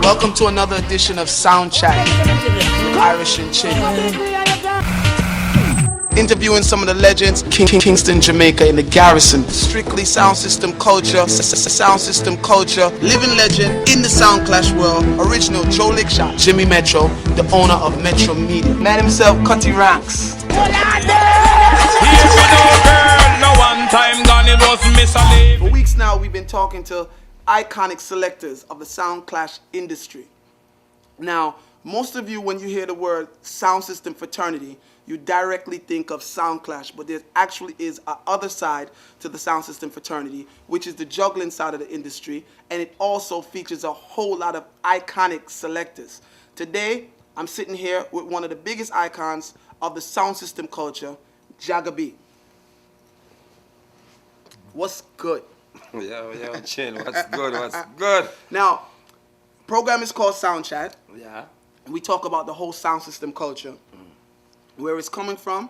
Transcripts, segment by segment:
Welcome to another edition of Sound Chat with Irish and Chin. Interviewing some of the legends, Kingston, Jamaica, in the Garrison. Strictly sound system culture, sound system culture. Living legend in the sound clash world. Original Joe Lickshot, Jimmy Metro, the owner of Metro Media. Man himself, Cutty Ranks. For weeks now, we've been talking to iconic selectors of the sound clash industry. Now, most of you, when you hear the word sound system fraternity, you directly think of sound clash, but there actually is a other side to the sound system fraternity, which is the juggling side of the industry, and it also features a whole lot of iconic selectors. Today, I'm sitting here with one of the biggest icons of the sound system culture, Jagga B. What's good? Yo, Chin, what's good? Now, program is called Sound Chat. Yeah. We talk about the whole sound system culture, where it's coming from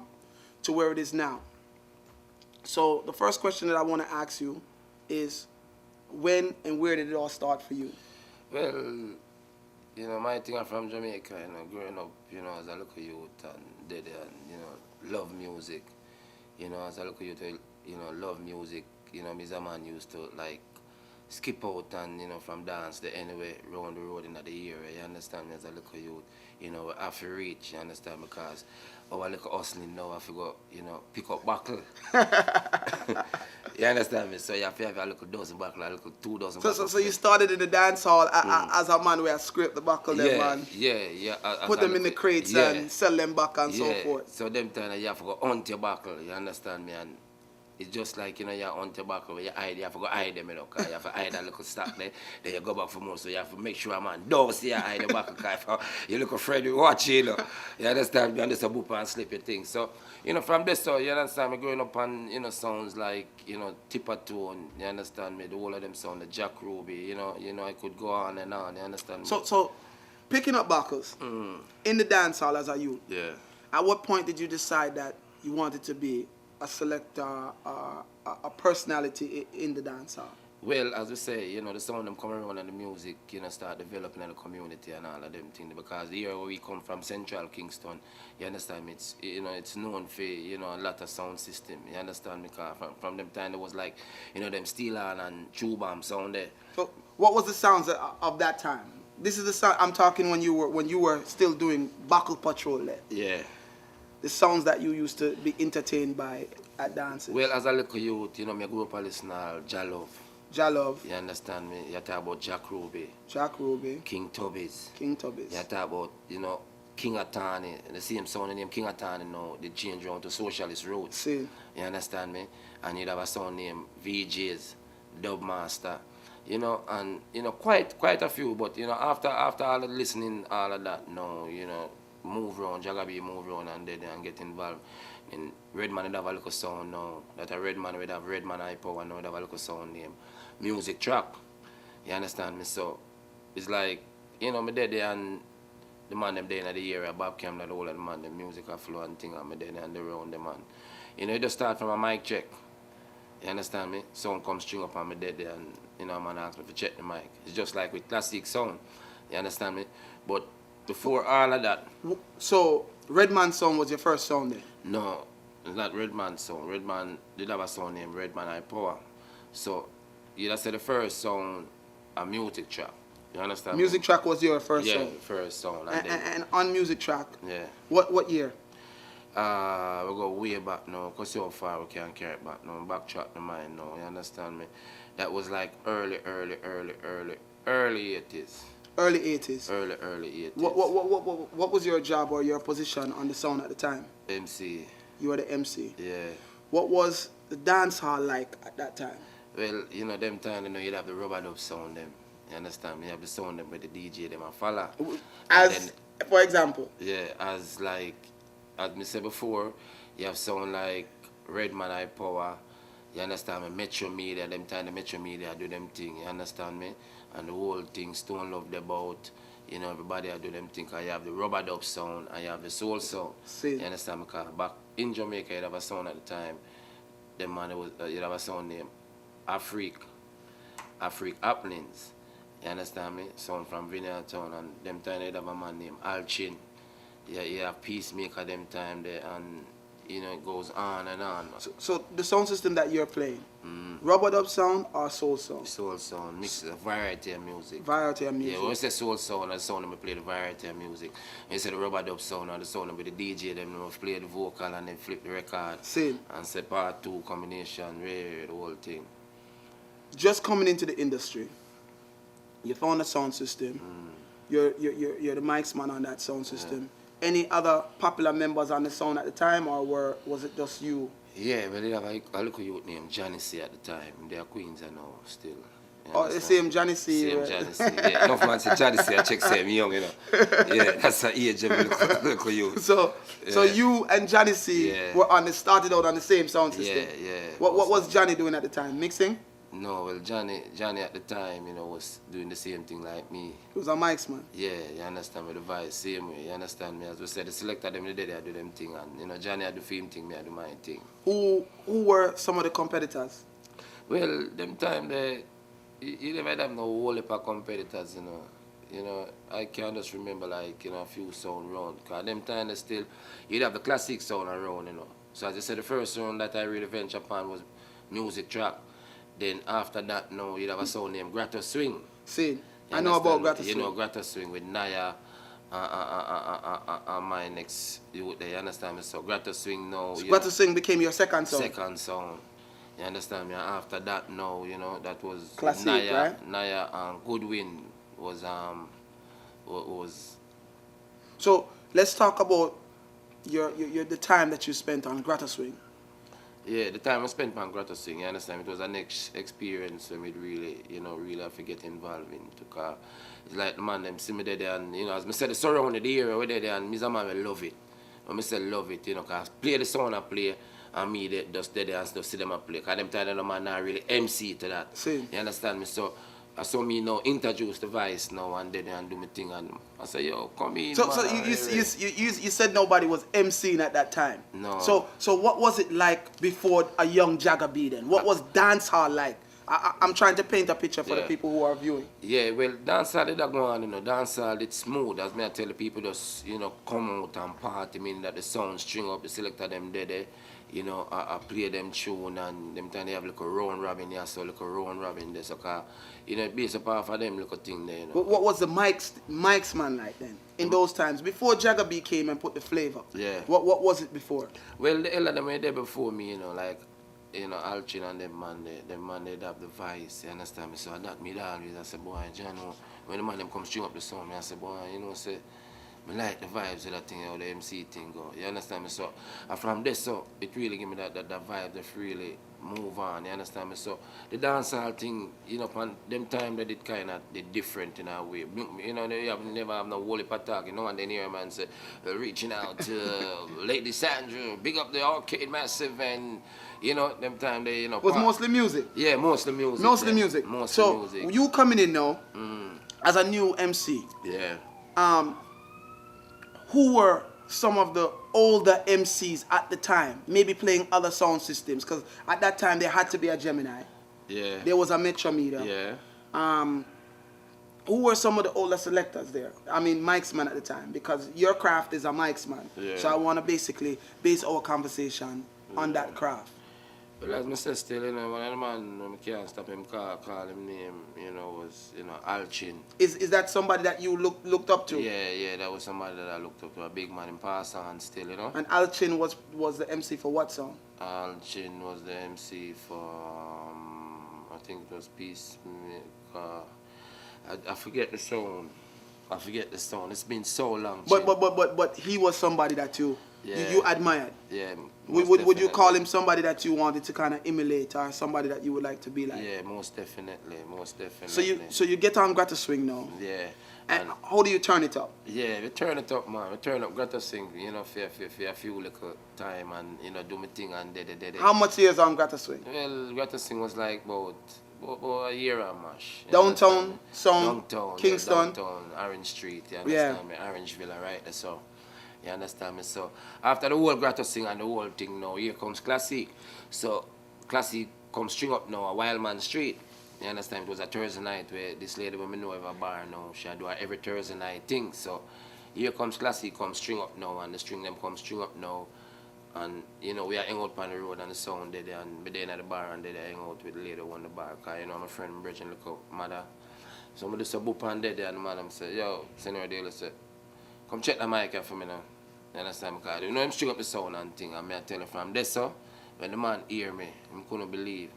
to where it is now. So the first question that I want to ask you is, when and where did it all start for you? Well, my thing I'm from Jamaica, growing up, as a little youth and love music. As a little youth, love music. Me a man used to like skip out and from dance to anywhere round the road in the area. You understand me? As a little youth, we have to reach. You understand, because our little hustling now, I have to go, pick up buckle. You understand me? So you have to have a little dozen buckle, a little 2 dozen buckle. So you started in the dance hall as a man where I scrape the buckle, them man. Yeah. Put them in the crates and sell them back and so forth. So them time you have to go hunt your buckle. You understand me? And it's just like, you hunt your buckle where you hide, you have to go hide them, because you have to hide that little stack there, then you go back for more, so you have to make sure, man, don't see you hide your buckle, because you look afraid you watch, you understand me, and just a boop and slip your thing. So, from this, so, you understand me, growing up on, sounds like, Tipper Tone, you understand me, the whole of them sound, the Jack Ruby, I could go on and on, you understand me. So picking up buckles in the dance hall as a youth, at what point did you decide that you wanted to be a selector, a personality in the dance hall? Well, as we say, the sound them come around and the music, start developing in the community and all of them things, because the area where we come from, Central Kingston, you understand me, it's, it's known for, a lot of sound system, you understand me, because from them time there was like, them steel on and chew bomb sound there. So, what was the sounds of that time? This is the sound I'm talking when you were still doing buckle patrol there. Yeah. The sounds that you used to be entertained by at dances. Well, as a little youth, I grew up listening to Jalove. Jalove. You understand me? You talk about Jack Ruby. Jack Ruby. King Tubbies. King Tubbies. You talk about, King Atani. The same sound name King Atani now, they change around to Socialist Roots. See. You understand me? And you'd have a sound named VJs, Dubmaster. And quite a few, but after all the listening, all of that, move around, Jagga B move around and get involved. In Redman would have a little sound now. That a Redman would have Redman High Power now would have a little sound name. Music Track. You understand me? So it's like, me dead there and the man them there in the area, Bob Cam, the whole of the man, the music a flow and thing, and me there and around the man. You just start from a mic check. You understand me? Sound comes string up and me dead there and man asks me to check the mic. It's just like with classic sound. You understand me? But before all of that. So, Redman song was your first song then? No, it's not Redman song. Redman did have a song named Redman High Power. So, you just said the first song, a music track. You understand? Music Track was your first song? Yeah, first song. And on Music Track? Yeah. What year? We go way back now, because so far we can't carry it back now. Backtrack the mind now, you understand me? That was like early 80s. Early 80s? Early 80s. What was your job or your position on the sound at the time? MC. You were the MC? Yeah. What was the dance hall like at that time? Well, them time, you'd have the rubber dub sound them. You understand me? You have the sound them with the DJ them and follow. For example? Yeah, as I said before, you have sound like Redman High Power. You understand me? Metro Media, them time the Metro Media do them thing, you understand me? And the whole thing, Stone Love the Bout, everybody do them thing. You have the rubber dub sound and you have the soul sound. See. You understand me? Because back in Jamaica, you have a sound at the time. You have a sound named Afrique Happenings. You understand me? Sound from Vineyard Town, and them time they have a man named Alchin. Yeah, you have Peacemaker them time there, and you know it goes on and on. Man. So the sound system that you're playing, rubber dub sound or soul sound? Soul sound, mix a variety of music. Variety of music. Yeah, when we say soul sound, the sound we play the variety of music. When you say the rubber dub sound, or the sound with the DJ, them we play the vocal and then flip the record. Same. And say part two combination, the whole thing. Just coming into the industry, you found a sound system. You're the mics man on that sound system. Any other popular members on the sound at the time, or was it just you? Yeah, well, they have a little youth named Johnny C at the time. They are Queens and now still. You Oh, the understand? same Johnny C. Same right? Johnny C. Yeah, enough man say Johnny C. I check say I'm young, you know. Yeah, that's the age of little youth. So Yeah. you and Johnny C Yeah. were started out on the same sound system. Yeah, yeah. What was Johnny doing at the time? Mixing? No, well, Johnny at the time, you know, was doing the same thing like me. He was a mics man. Yeah, you understand me, the vibe, same way, you understand me. As we said, the selector them the day they do them thing, and, you know, Johnny had the film thing, me I do my thing. Who were some of the competitors? Well, them time, you never have no whole heap of competitors, you know. You know, I can just remember, like, you know, a few sound round. Because them time, they still, you'd have the classic sound around, you know. So as I said, the first round that I really ventured upon was music track. Then after that, now you'd have a sound named Grotto Swing. See, You I know about understand? Grata You know Swing. Grotto Swing with Naya my next youth there, you understand me? So Grotto Swing now, you Grata know, Swing became your second song. second song. You understand me? And after that now, you know, that was Classic, Naya, right? Naya and Goodwin was So let's talk about your the time that you spent on Grata Swing. yeah, the time I spent on Grotto Swing, you understand, it was an experience when we really, you know, really have to get involved in. Because it's like the man them see me there and, you know, as I said, the surrounded area where there and me a man will love it. When I say love it, you know, because play the sound I play and me they just there and just see them a play. Because them time the man not really MC to that. See. You understand me? So I saw me now introduce the voice now and then and do my thing and I say, yo, come in. So man, you said nobody was MCing at that time. No. So what was it like before a young Jagga B then? What was dance hall like? I'm trying to paint a picture for the Yeah. people who are viewing. Yeah, well, dancehall did go on, you know, dancehall it's smooth. As me I tell the people just, you know, come out and party, meaning that the sound string up, the selector them there, you know, I play them tune and them time they have like a round robin, yeah, so like a round robin there, so you know, based upon for them little thing there, you know. What was the mics man like then? In those times, before Jagga B came and put the flavor. Yeah. What was it before? Well, the hell of them were there before me, you know, like, you know, Alchin and them man, they have the vice, you understand me? So that me always, I say, boy, John, when the man them come string up the song, I say, boy, you know, say, I like the vibes of that thing, how the MC thing go, you understand me? So, and from this, so, it really give me that vibe that really move on, you understand me? So, the dancehall thing, you know, on them time that it kind of different in a way. You know, they never have no whole heap of talk, you know, and then hear a man say, reaching out to Lady Sandra, big up the arcade massive, and, you know, them time they, you know. Was mostly music. Yeah, mostly music. Mostly yeah. music. Mostly So music. you coming in now as a new MC. Yeah. Who were some of the older MCs at the time, maybe playing other sound systems? Because at that time there had to be a Gemini. Yeah. There was a Metrometer. Yeah. Who were some of the older selectors there? I mean, mics man at the time, because your craft is a mics man. Yeah. So I want to basically base our conversation on that craft. But as I said still, you know, one of the man, I can't stop him call him name, you know, was, you know, Alchin. Is that somebody that you looked up to? Yeah, that was somebody that I looked up to, a big man in pass on still, you know. And Alchin was the MC for what song? Alchin was the MC for, I think it was Peace. I forget the song. It's been so long. But he was somebody that you admired. Yeah. Would you call him somebody that you wanted to kind of emulate, or somebody that you would like to be like? Yeah, most definitely. So you get on Grata Swing now. Yeah. And how do you turn it up? Yeah, we turn it up, man. We turn up Grotto Swing, you know, for a few little time and, you know, do my thing and How much years on Grata Swing? Well, Grotto Swing was like about a year and mash. Downtown, Sound, Downtown, Kingston. Yeah, downtown, Orange Street, you understand me? Orange Villa, right there, so. You understand me? So, after the whole Grotto Swing and the whole thing now, here comes Classic. So, Classic comes string up now, a Wildman Street. You understand? It was a Thursday night where this lady when me know have a bar now, she do a every Thursday night thing. So here comes Classic come string up now and the string them come string up now. And you know, we are hang out on the road and the sound there and be there at the bar and they hang out with the lady on the bar. Cause you know my friend Bridget look up mother. So I just a boop on there and the madam say, yo, Senor Daly say, come check the mic here for me now. You understand? Because you know him string up the sound and thing and me I tell you from there so when the man hear me, he couldn't believe.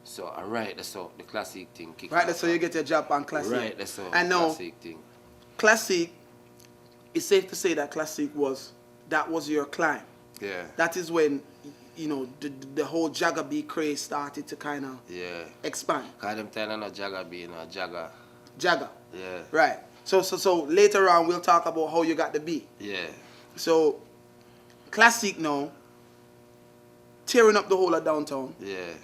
So I write that's so the Classic thing kick. Right, that's how you get your job on Classic. Right, that's so I know. Classic thing. Classic, it's safe to say that Classic was your climb. Yeah. That is when, you know, the whole Jagga B craze started to kind of expand. Cause them telling no Jagga B, no Jagga. Jagga. Yeah. Right. So later on we'll talk about how you got the B. Yeah. So Classic now, tearing up the whole of downtown. Yeah.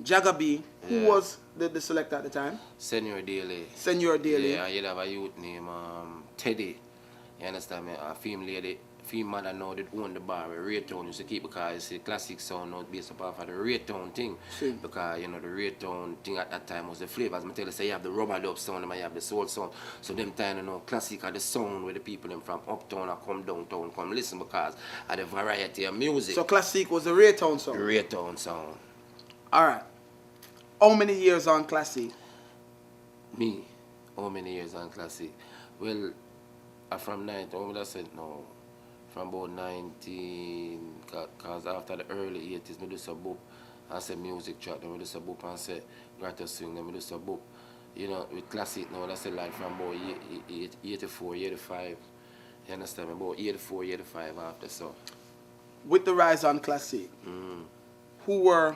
Jagga B, who Yeah. was the selector at the time? Senor Daly. Senor Daly. Yeah, you'd have a youth named Teddy. You understand me? A female lady, female mother now that own the bar where Raytown used to keep because it's a Classic sound now based upon of the Raytown thing. See. Because you know the Raytown thing at that time was the flavor. As I tell you, say you have the rubber dub sound and you have the soul sound. So them time you know Classic are the sound where the people them from uptown or come downtown come listen because of the variety of music. So Classic was the Raytown song. The Raytown sound. Alright. How many years on Classic? Me, how many years on Classic? Well, from 19, how would I say no? From about 19, because after the early 80s, I do some boop. I say music track, then I do some boop and say, got to swing, then I do some boop. You know, with Classic now, that's like from about 84, 85. You understand me? About 84, 85 after so. With the rise on Classic, who were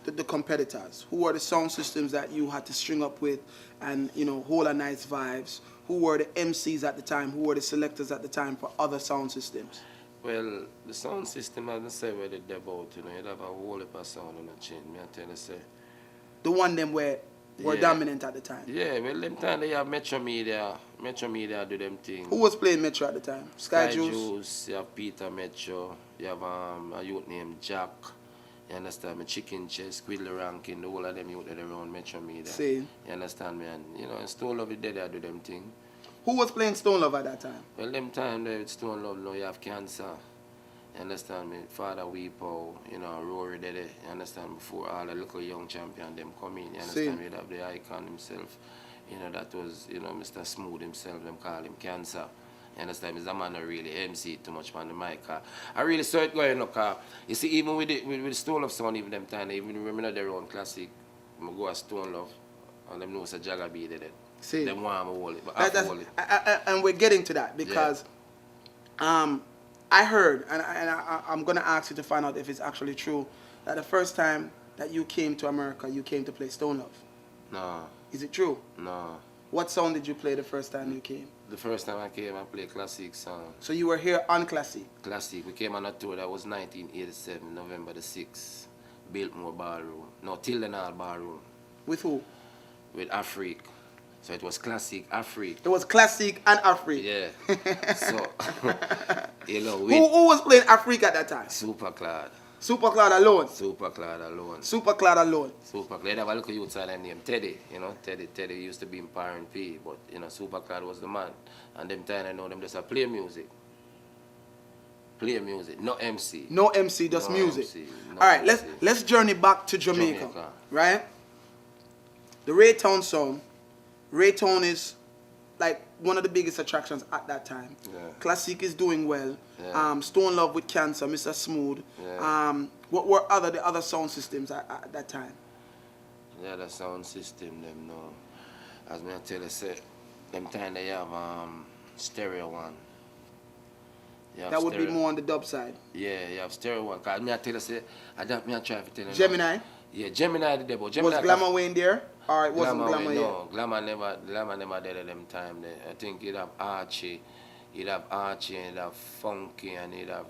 the competitors? Who were the sound systems that you had to string up with and, you know, hold a nice vibes? Who were the MCs at the time? Who were the selectors at the time for other sound systems? Well, the sound system, as I say, where they about, you know, you'd have a whole heap of sound on the chain. Me I tell you, say. The one them were dominant at the time. Yeah, well, them time they have Metro Media. Metro Media do them thing. Who was playing Metro at the time? Sky Juice? You have Peter Metro. You have a youth named Jack. You understand me? Chicken Chest, Squiddler Rankin, the whole of them youth that around Metro Media. See. You understand me? And, you know, and Stone Love is there, they do them thing. Who was playing Stone Love at that time? Well, them time there with Stone Love, now you have Cancer. You understand me? Father Weepo, you know, Rory there, you understand? Before all the little young champion them come in, you understand me? You have the icon himself. You know, that was, you know, Mr. Smooth himself, them call him Cancer. You understand? He's a man that really MC too much on the mic. I really saw it going up. You see, even with the Stone Love sound, even them time, even remember their own Classic, I go a Stone Love, and them know it's a Jagga B did it. See. Them want to hold it, but I hold it. And we're getting to that because I heard, and I'm going to ask you to find out if it's actually true, that the first time that you came to America, you came to play Stone Love. No. Is it true? No. What song did you play the first time you came? The first time I came, I played Classic song. So you were here on Classic? Classic. We came on a tour that was 1987, November the 6th. Biltmore Ballroom. No, Tildenhall Ballroom. With who? With Afrique. So it was Classic, Afrique. It was Classic and Afrique? Yeah. So, you know, who was playing Afrique at that time? Superclad. Superclad alone? Superclad alone. Superclad alone. Superclad. They have a little youth side named Teddy, you know. Teddy used to be in Parent P, but, you know, Superclad was the man. And them time I know them just a play music. Play music, no MC. No MC, just no music. MC, no All right, MC. let's journey back to Jamaica. Right? The Raytown sound. Raytown is like one of the biggest attractions at that time. Yeah. Classic is doing well. Yeah. Stone Love with Cancer, Mr. Smooth. Yeah. What were the other sound systems at that time? The other sound system, them know. As me I tell you, say, them time they have stereo one. That would be more on the dub side. Yeah, you have stereo one. Cause me I tell you, say, I try to tell you. Gemini? Yeah, Gemini did that, but Gemini. Was Glamour Wayne there? Or it wasn't Glamour yet? No, Glamour never did at them time. I think you'd have Archie, and you'd have Funky, and you'd have,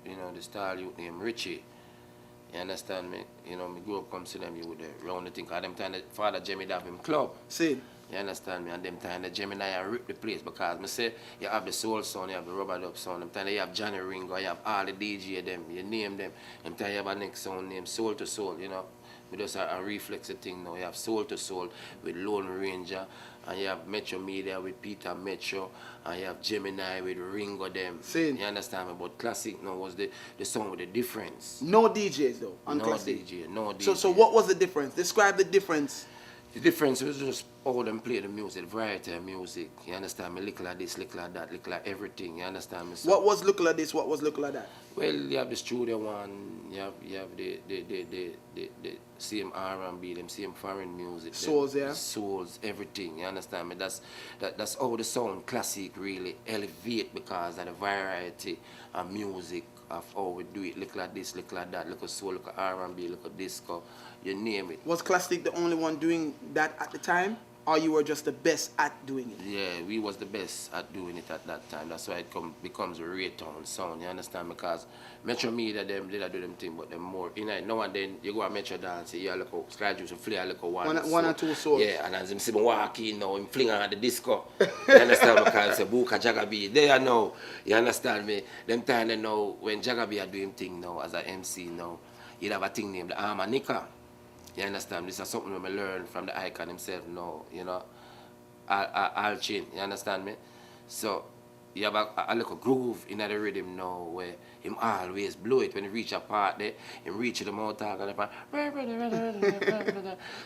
you know, the style youth named Richie. You understand me? You know, me grew up come see them, you would round the thing. Cause them time the father Jimmy have him club. See. You understand me? And them time the Gemini rip the place because me say you have the soul sound, you have the rubber dub sound. Them time you have Johnny Ringo, you have all the DJ them, you name them. Them time you have a next sound named Soul to Soul, you know. We just a reflex of thing now. You have Soul to Soul with Lone Ranger, and you have Metro Media with Peter Metro, and you have Gemini with Ringo them. Same. You understand me? But classic now was the song with the difference. No DJs though on No classic. DJ, no DJ. So what was the difference? Describe the difference. The difference was just how them play the music, variety of music. You understand me? Little like this, little like that, little like everything. You understand me? So, What was look like this? What was look like that? well, you have the studio one, you have the same R&B, them same foreign music. Souls, them, yeah. Souls, everything. You understand me? That's how the sound classic really elevate because of the variety of music of how we do it. Look like this, look like that, look at soul, look at R&B, look at disco. You name it. Was Classic the only one doing that at the time, or you were just the best at doing it? Yeah, we was the best at doing it at that time. That's why it becomes a Raytown sound. You understand? Because Metro Media them did do them thing, but them more. You know, now and then you go a Metro dance, you look at Sky Juice and flare look at One or two souls. Yeah, and as him see me walk in now, him fling on the disco. You understand? Because say Buka Jagga B. There now. You understand me? Them time they know when Jagga B are doing thing now as a MC now, he'd have a thing named the Harmonica. You understand? This is something I learned from the icon himself now, you know. Alchin, you understand me? So you have a little groove in the rhythm now where him always blow it when he reach a part there, him reach the mouth and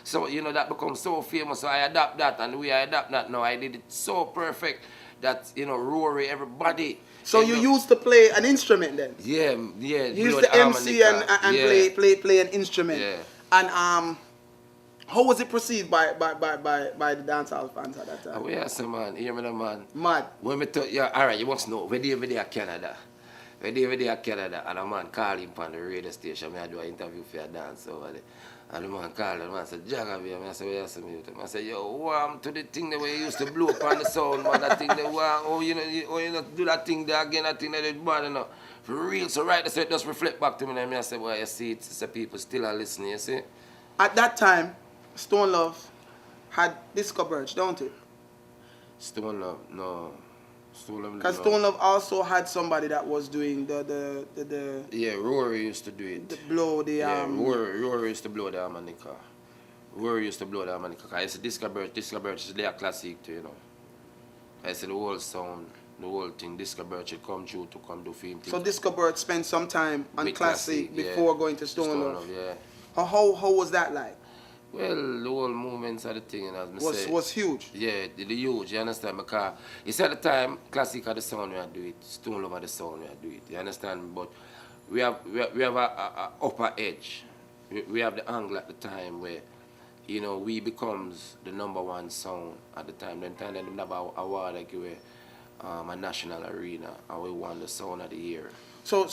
so you know that becomes so famous. So I adapt that, and the way I adapt that now, I did it so perfect that you know Rory, everybody. So you used to play an instrument then? Yeah, yeah. You used to MC and yeah. play an instrument. Yeah. And how was it perceived by the dancehall fans at that time? We are some man, hear me, man. Mad. When me talk, yeah, all right, you must know, where they Canada. Where they Canada, and a man call him on the radio station, me I do an interview for a dance over there. And the man called and the man said, Jagga B, I said, where you see me? I said, yo, warm to the thing the way you used to blow up on the sound, man, that thing, the warm, oh, you know, do that thing there again, that thing that is bad, you know. For real, so right, so it just reflect back to me, and I said, well, you see, it's the people still are listening, you see? At that time, Stone Love had Disco Birch, don't it? Stone Love, no. Stone Love, Because no. Stone Love also had somebody that was doing the Yeah, Rory used to do it. the blow, the Yeah, Rory used to blow the harmonica. Rory used to blow the harmonica. I said Disco Birch is their classic too, you know. I said the whole sound, the whole thing, Disco Birch should come through to come do film things. So Disco Birch spent some time on With Classic Classic, yeah. before going to Stone Love. Yeah. How was that like? Well, the whole movements of the thing, and as I say, Was huge. yeah, the huge, you understand? Because it's at the time, Classic had the sound we had do it, Stone Love had the sound we had do it, you understand? But we have a upper edge. We have the angle at the time where, you know, we becomes the #1 sound at the time. Then time they have an award like a national arena, and we won the sound of the year. So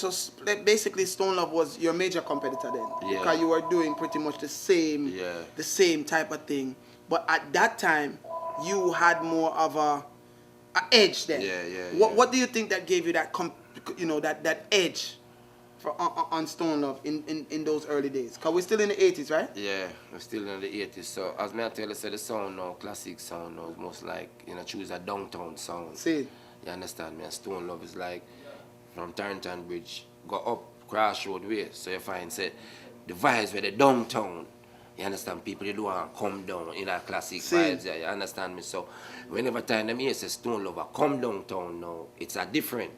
basically Stone Love was your major competitor then. Yeah. Because you were doing pretty much the same type of thing. But at that time you had more of a edge then. What do you think that gave you that that edge on Stone Love in those early days? Because we're still in the 80s, right? Yeah, we're still in the 80s. So as me I tell you, say the sound now, classic sound now, is most like, you know, choose a downtown sound. See. You understand me? And Stone Love is like from Tarrantine Bridge, go up Crossroad way. So you find say the vibes where the downtown. You understand? People they do want to come down in our classic vibes. Yeah, you understand me? So whenever time them hear say Stone Love come downtown now, it's a different.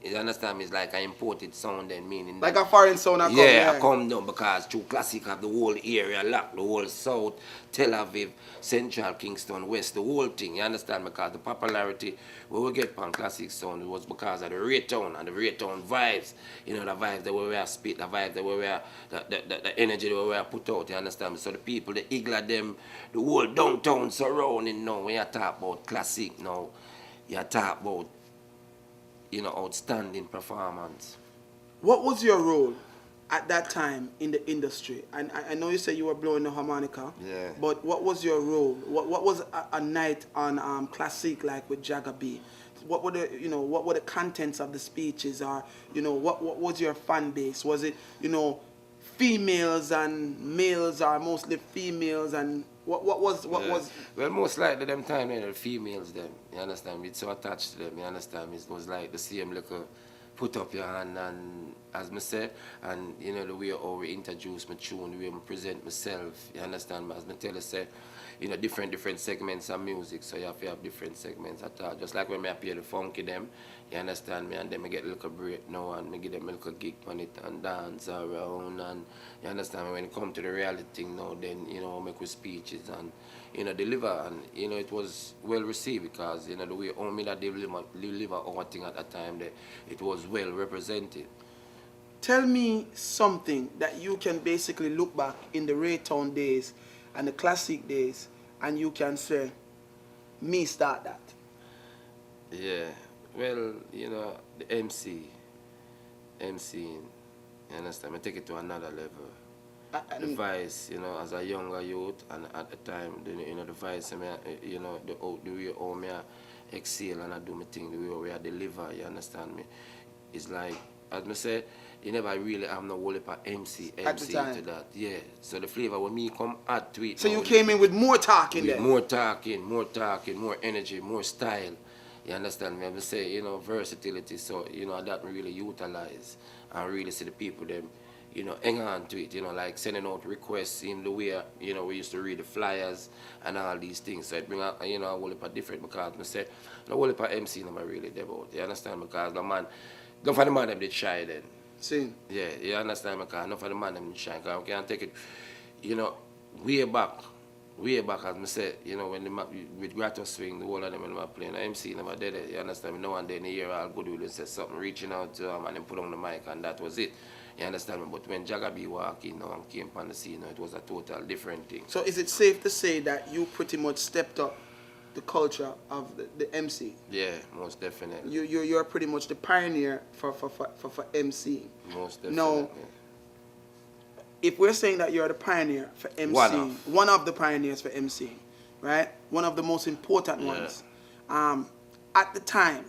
You understand me? It's like an imported sound then, meaning like a foreign sound I come. Yeah, I come down because through classic have the whole area locked, the whole south, Tel Aviv, Central, Kingston, West, the whole thing. You understand? Because the popularity we get on classic sound was because of the Raytown and the Raytown vibes. You know, the vibes that we were spit, the vibes that we were, the energy that we were put out. You understand me? So the people, the eagle them, the whole downtown surrounding now. When you talk about classic now, you talk about, you know, outstanding performance. What was your role at that time in the industry? And I know you said you were blowing the harmonica. Yeah. But what was your role? What was a night on Classic like with Jagga B? What were the contents of the speeches? Or what was your fan base? Was it females and males, or mostly females? And what was Well, most likely them time the females them, you understand me? It's so attached to them, you understand me? It was like the same little put up your hand and as me say, and you know the way how we introduce my tune, the way I present myself. You understand me? As me tell you, say, you know, different segments of music, so you have to have different segments at all. Just like when me appear the funky them, you understand me, and then me get a little break now, and me give them a little gig on it and dance around, and you understand me. When it come to the reality thing now, then you know make with speeches and you know deliver, and you know it was well received because you know the way how me that deliver our thing at that time, that it was well represented. Tell me something that you can basically look back in the Raytown days and the classic days, and you can say, me start that. Yeah, well, you know, the MCing, you understand? I take it to another level. The vice, you know, as a younger youth, and at the time, you know, the vice, you know, the way how me I excel and I do my thing, the way I deliver, you understand me? It's like, as I say, you never really have no whole heap of At the time. to that. Yeah, so the flavor, when me come add to it, So now, you came in with more talking with then. more talking, more energy, more style. You understand me? I would say, you know, versatility. So, you know, that really utilize and really see the people them, you know, hang on to it, you know, like sending out requests in the way, you know, we used to read the flyers and all these things. So it bring out, you know, a whole heap of different because I say, the whole heap of MC never really devote. You understand? Because the man, don't for the man them did shy then. See. Yeah, you understand me? Because enough of the man them shine. Because we can take it, you know, way back as I said, you know, when the with Grotto Swing, the whole of them when they were playing, the MC never did it, you understand me? No one day in the year all good will say something, reaching out to them and then put on the mic and that was it. You understand me? But when Jagga B walked in and came on the scene, it was a total different thing. So is it safe to say that you pretty much stepped up the culture of the MC? Yeah, most definitely. You're pretty much the pioneer for MC. Most definitely. Now, if we're saying that you're the pioneer for MC, one of the pioneers for MC, right? One of the most important ones. At the time,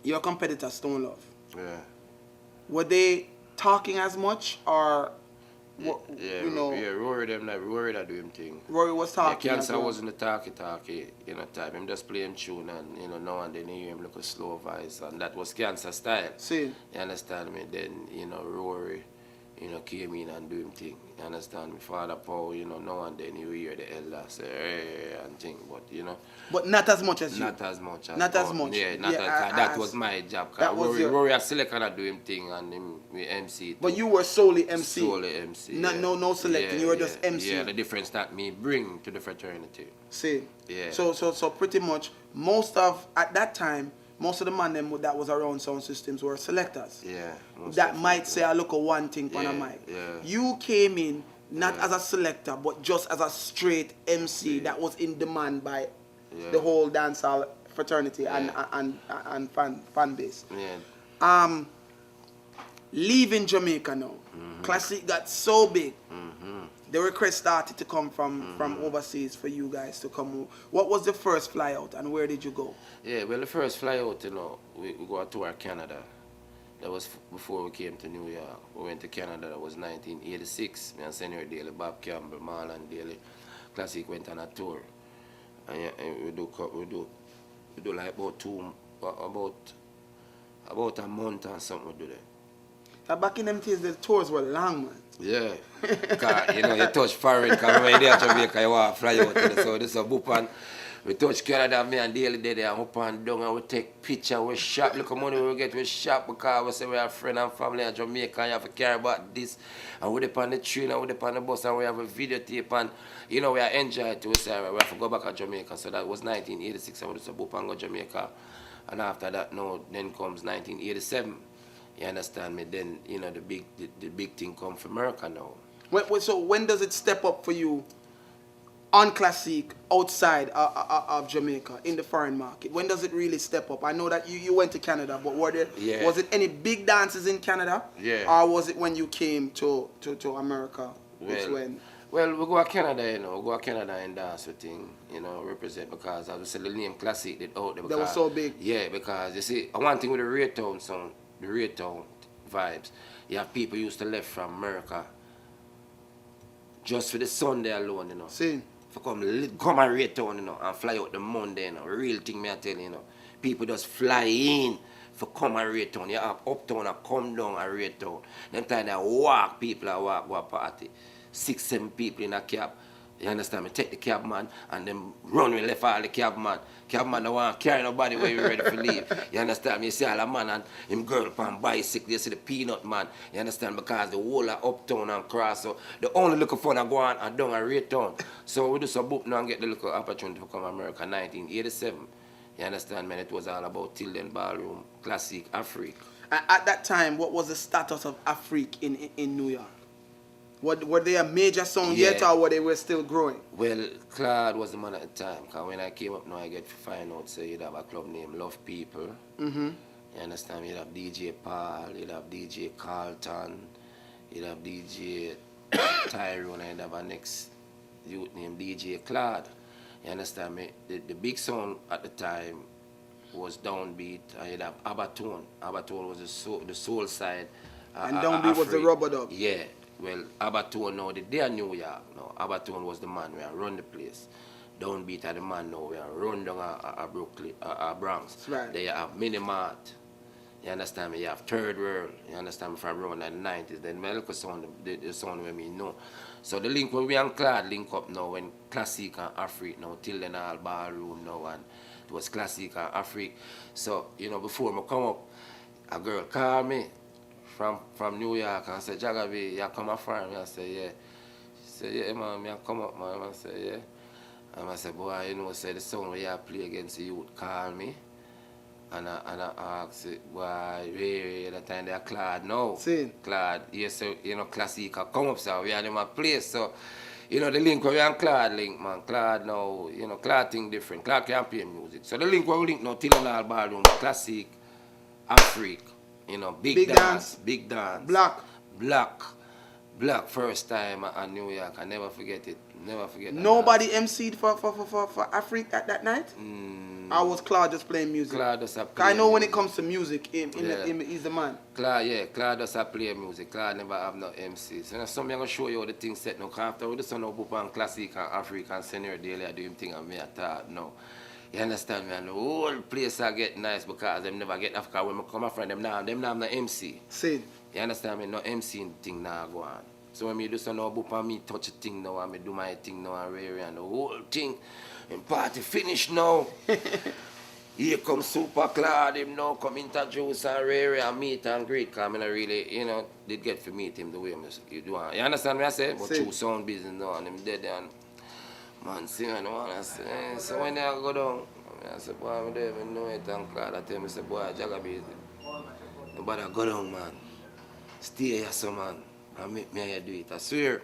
your competitor, Stone Love, were they talking as much or, you know? Yeah, Rory them like Rory that do him thing. Rory was talking. Yeah, Cancer wasn't the talky, you know, type. Him just playing tune and, you know, now and then you hear him look a slow voice and that was Cancer style. See. You understand me? Then, you know, Rory, you know, came in and do him thing. You understand me? Father Paul, you know, now and then you hear the elder say, hey, and thing, but, you know. But not as much as you. Not as much as Not as much. Yeah, not as that was my job. That was Rory has select and do him thing and him we MC. But you were solely MC. Solely MC. No selecting. You were just MC. Yeah, the difference that me bring to the fraternity. See. Yeah. So pretty much at that time, most of the man them that was around sound systems were selectors. Yeah. That might say I look at one thing on a mic. Yeah. You came in not as a selector, but just as a straight MC that was in demand by the whole dancehall fraternity and fan base. Yeah. Leaving Jamaica now, Classic got so big. The request started to come from overseas for you guys to come. What was the first fly out and where did you go? Yeah, well, the first fly out, you know, we go to tour Canada. That was before we came to New York. We went to Canada, that was 1986. Me and Senior Daly, Bob Campbell, Marlon Daly. Classic went on a tour. And we do like about a month or something we do there. Back in them days, the tours were long, man. Yeah. Cause, you know, you touch foreign, because when you're there in Jamaica, you want to fly out. So this is a boop and we touch Canada, me and Daily there and up and down and we take picture, we shop, look at money we get, we shop because we say we have friends and family in Jamaica and you have to care about this. And we're up on the train and we're up on the bus and we have a videotape and, you know, we are enjoying it. We say we have to go back to Jamaica. So that was 1986 and we just boop and go to Jamaica. And after that, now, then comes 1987. You understand me? Then, you know, the big thing come from America now. So when does it step up for you on Classic outside of Jamaica in the foreign market? When does it really step up? I know that you went to Canada, but was it any big dances in Canada? Yeah. Or was it when you came to America? Well, we go to Canada, you know, we go to Canada and dance with thing, you know, represent because as I said, the name Classic did out there. That was so big. Yeah, because you see, one thing with the Raytown sound, the Raytown vibes, you have people used to left from America just for the Sunday alone, you know. See. For come and Raytown, you know, and fly out the Monday, you know. Real thing me I tell you, you know. People just fly in for come and rate town. You have uptown and come down and rate town. Them time they walk, people and walk go a party. 6, 7 people in a cab. You understand me? Take the cab man and then run with left all the cab man. Cab man don't want to carry nobody when you ready for leave. You understand me? You see all the man and him girl on bicycle, you see the peanut man. You understand? Because the whole of uptown and cross. So the only looking for go on and down and rate town. So we do some book now and get the little opportunity to come to America 1987. You understand, man? It was all about Tilden Ballroom, Classic Afrique. At that time, what was the status of Afrique in New York? Were they a major sound yet, or were they still growing? Well, Claude was the man at the time. Because when I came up now, I get to find out, so you'd have a club named Love People. Mm-hmm. You understand? You'd have DJ Paul, you'd have DJ Carlton, you'd have DJ Tyrone, and you'd have a next youth named DJ Claude. You understand me? The big sound at the time was Downbeat, and you'd have Abatone. Abatone was the soul side. And Downbeat was the rubber dub. Yeah. Well, Abatone now, they are New York now. Abatone was the man where run the place. Downbeat are the man now where run down a Brooklyn, a Bronx. That's right. They have Minimart. You understand me? You have Third World. You understand me? From around the 90s. Then my local sound, the sound where me know. So the link when we and Claude link up now, when Classic and Afrique now, till then all ballroom now, and it was Classic and Afrique. So, you know, before I come up, a girl called me from New York and said, Jagga B, you come up from me? I said, yeah. She said, yeah, man, I come up, man. I said, yeah. And I said, boy, you know, say the song where you play against the youth, call me. And I asked, boy, really, that time they're Claude now. See. Claude, yes, so, you know, Classic come up, so we are in my place. So, you know, the link where we and Claude link, man. Claude now, you know, Claude think different. Claude can play music. So the link where we link now, till and all ballroom, Classic, Afrique. You know, big dance, big dance. Black, first time at New York. I never forget it. Never forget that. Nobody MC'd for Afrique at that night? I was Claude just playing music. Claude just play I know when it music. comes to music, he's the man. Claude just play music. Claude never have no MC. So now some I'm going to show you how the thing set now. After we do some now and Classic and Afrique and Senior Daily, I do him thing and me at that now. You understand me? And the whole place I get nice because them never get enough. Because when I come from them now have no MC. See. You understand me? No MC thing now go on. So when me do some now boop and me touch a thing now and me do my thing now and rare and the whole thing and party finish now. Here comes Super Claude, him now come introduce and rare and meet and greet because I really, you know, did get to meet him the way you do. You understand me I say? But through sound business now and him dead and man, sing and one, I say, so when I go down, I say, boy, I don't even know it, and Claude, I tell me, say, boy, Jagga B, nobody go down, man. Stay here, so, man, and make me do it, I swear.